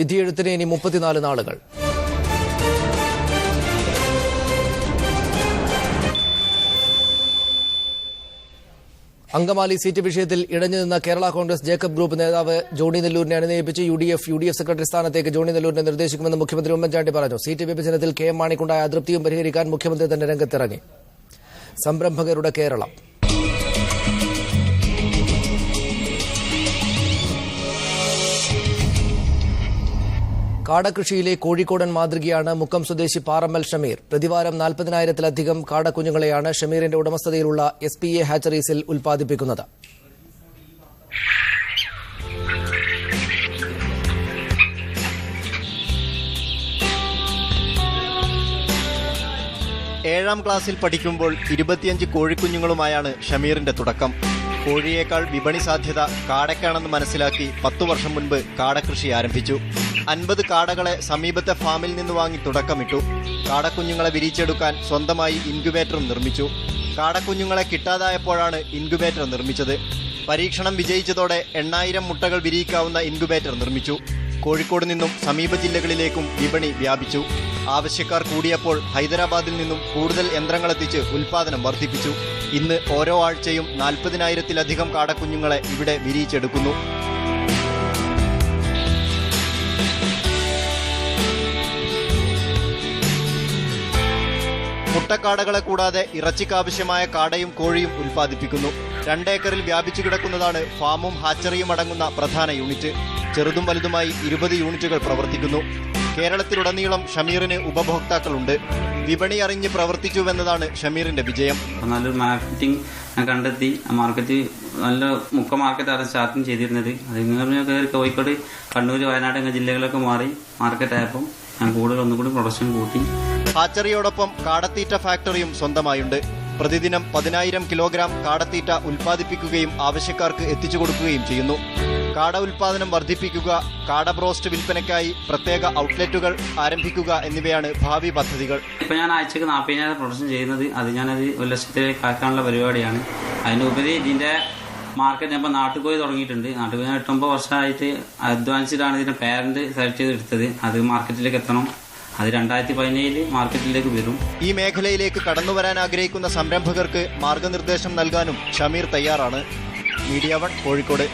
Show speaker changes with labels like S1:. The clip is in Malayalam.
S1: വിധിയെഴുത്തിന് ഇനി 34 നാളുകൾ. അങ്കമാലി സീറ്റ് വിഷയത്തിൽ ഇടഞ്ഞുനിന്ന കേരള കോൺഗ്രസ് ജേക്കബ് ഗ്രൂപ്പ് നേതാവ് ജോണി നെല്ലൂരിനെ അനുനയിപ്പിച്ച് യു ഡി എഫ് സെക്രട്ടറി സ്ഥാനത്തേക്ക് ജോണി നെല്ലൂരിനെ നിർദ്ദേശിക്കുമെന്ന് മുഖ്യമന്ത്രി ഉമ്മൻചാണ്ടി പറഞ്ഞു. സീറ്റ് വിഭജനത്തിൽ കെ എം മാണിക്കുണ്ടായ അതൃപ്തിയും പരിഹരിക്കാൻ മുഖ്യമന്ത്രി തന്നെ രംഗത്തിറങ്ങി. സംരംഭകരുടെ കേരളം. കാടകൃഷിയിലെ കോഴിക്കോടൻ മാതൃകയാണ് മുക്കം സ്വദേശി പാറമ്മൽ ഷമീർ. പ്രതിവാരം 40,000-ലധികം കാടക്കുഞ്ഞുങ്ങളെയാണ് ഷമീറിന്റെ ഉടമസ്ഥതയിലുള്ള SPA ഹാച്ചറീസിൽ ഉൽപ്പാദിപ്പിക്കുന്നത്.
S2: ഏഴാം ക്ലാസ്സിൽ പഠിക്കുമ്പോൾ 25 കോഴിക്കുഞ്ഞുങ്ങളുമായാണ് ഷമീറിന്റെ തുടക്കം. കോഴിയേക്കാൾ വിപണി സാധ്യത കാടയ്ക്കാണെന്ന് മനസ്സിലാക്കി 10 വർഷം മുൻപ് കാടകൃഷി ആരംഭിച്ചു. 50 കാടകളെ സമീപത്തെ ഫാമിൽ നിന്ന് വാങ്ങി തുടക്കമിട്ടു. കാടക്കുഞ്ഞുങ്ങളെ വിരിച്ചെടുക്കാൻ സ്വന്തമായി ഇൻക്യുബേറ്ററും നിർമ്മിച്ചു. കാടക്കുഞ്ഞുങ്ങളെ കിട്ടാതായപ്പോഴാണ് ഇൻക്യുബേറ്റർ നിർമ്മിച്ചത്. പരീക്ഷണം വിജയിച്ചതോടെ 8000 മുട്ടകൾ വിരിയിക്കാവുന്ന ഇൻക്യുബേറ്റർ നിർമ്മിച്ചു. കോഴിക്കോട് നിന്നും സമീപ ജില്ലകളിലേക്കും വിപണി വ്യാപിച്ചു. ആവശ്യക്കാർ കൂടിയപ്പോൾ ഹൈദരാബാദിൽ നിന്നും കൂടുതൽ യന്ത്രങ്ങളെത്തിച്ച് ഉൽപാദനം വർദ്ധിപ്പിച്ചു. ഇന്ന് ഓരോ ആഴ്ചയും 40,000-ലധികം കാടക്കുഞ്ഞുങ്ങളെ ഇവിടെ വിരിയിച്ചെടുക്കുന്നു. മുട്ടക്കാടകളെ കൂടാതെ ഇറച്ചിക്കാവശ്യമായ കാടയും കോഴിയും ഉൽപ്പാദിപ്പിക്കുന്നു. 2 ഏക്കറിൽ വ്യാപിച്ചു കിടക്കുന്നതാണ് ഫാമും ഹാച്ചറിയും അടങ്ങുന്ന പ്രധാന യൂണിറ്റ്. ചെറുതും വലുതുമായി 20 യൂണിറ്റുകൾ പ്രവർത്തിക്കുന്നു. കേരളത്തിലുടനീളം ഷമീറിന് ഉപഭോക്താക്കളുണ്ട്. വിപണി അറിഞ്ഞ് പ്രവർത്തിച്ചുവെന്നതാണ് ഷമീറിന്റെ വിജയം.
S3: നല്ലൊരു മാർക്കറ്റിംഗ് കണ്ടെത്തി. മാർക്കറ്റ് നല്ല മുക്ക മാർക്കറ്റാണ് സ്റ്റാർട്ടിങ് ചെയ്തിരുന്നത്. അത് കോഴിക്കോട്, കണ്ണൂർ, വയനാട് എന്ന ജില്ലകളിലൊക്കെ മാറി മാർക്കറ്റായപ്പോൾ ഞാൻ ഒന്നുകൂടി പ്രൊഡക്ഷൻ കൂട്ടി.
S2: ഹാച്ചറിയോടൊപ്പം കാടത്തീറ്റ ഫാക്ടറിയും സ്വന്തമായുണ്ട്. പ്രതിദിനം 10,000 കിലോഗ്രാം കാടത്തീറ്റ ഉൽപ്പാദിപ്പിക്കുകയും ആവശ്യക്കാർക്ക് എത്തിച്ചു കൊടുക്കുകയും ചെയ്യുന്നു. കാട ഉൽപാദനം വർദ്ധിപ്പിക്കുക, കാട ബ്രോസ്റ്റ് വിൽപ്പനയ്ക്കായി പ്രത്യേക ഔട്ട്ലെറ്റുകൾ ആരംഭിക്കുക എന്നിവയാണ് ഭാവി പദ്ധതികൾ.
S3: ഇപ്പൊ ഞാൻ ആഴ്ചക്ക് 40,000 പ്രൊഡക്ഷൻ ചെയ്യുന്നത്. അത് ഞാനത് 1,00,000 ആക്കാനുള്ള പരിപാടിയാണ്. അതിനുപരി ഇതിന്റെ മാർക്കറ്റ് ഞാൻ നാട്ടിൽ പോയി തുടങ്ങിയിട്ടുണ്ട്. നാട്ടിൽ പോയി 8-9 വർഷമായിട്ട് അധ്വാനിച്ചിട്ടാണ് ഇതിന്റെ പാരന്റ് സെലക്ട് ചെയ്തെടുത്തത്. അത് മാർക്കറ്റിലേക്ക് എത്തണം. അത് 2017 മാർക്കറ്റിലേക്ക് വരും.
S2: ഈ മേഖലയിലേക്ക് കടന്നുവരാൻ ആഗ്രഹിക്കുന്ന സംരംഭകർക്ക് മാർഗനിർദ്ദേശം നൽകാനും ഷമീർ തയ്യാറാണ്. മീഡിയ 1 കോഴിക്കോട്.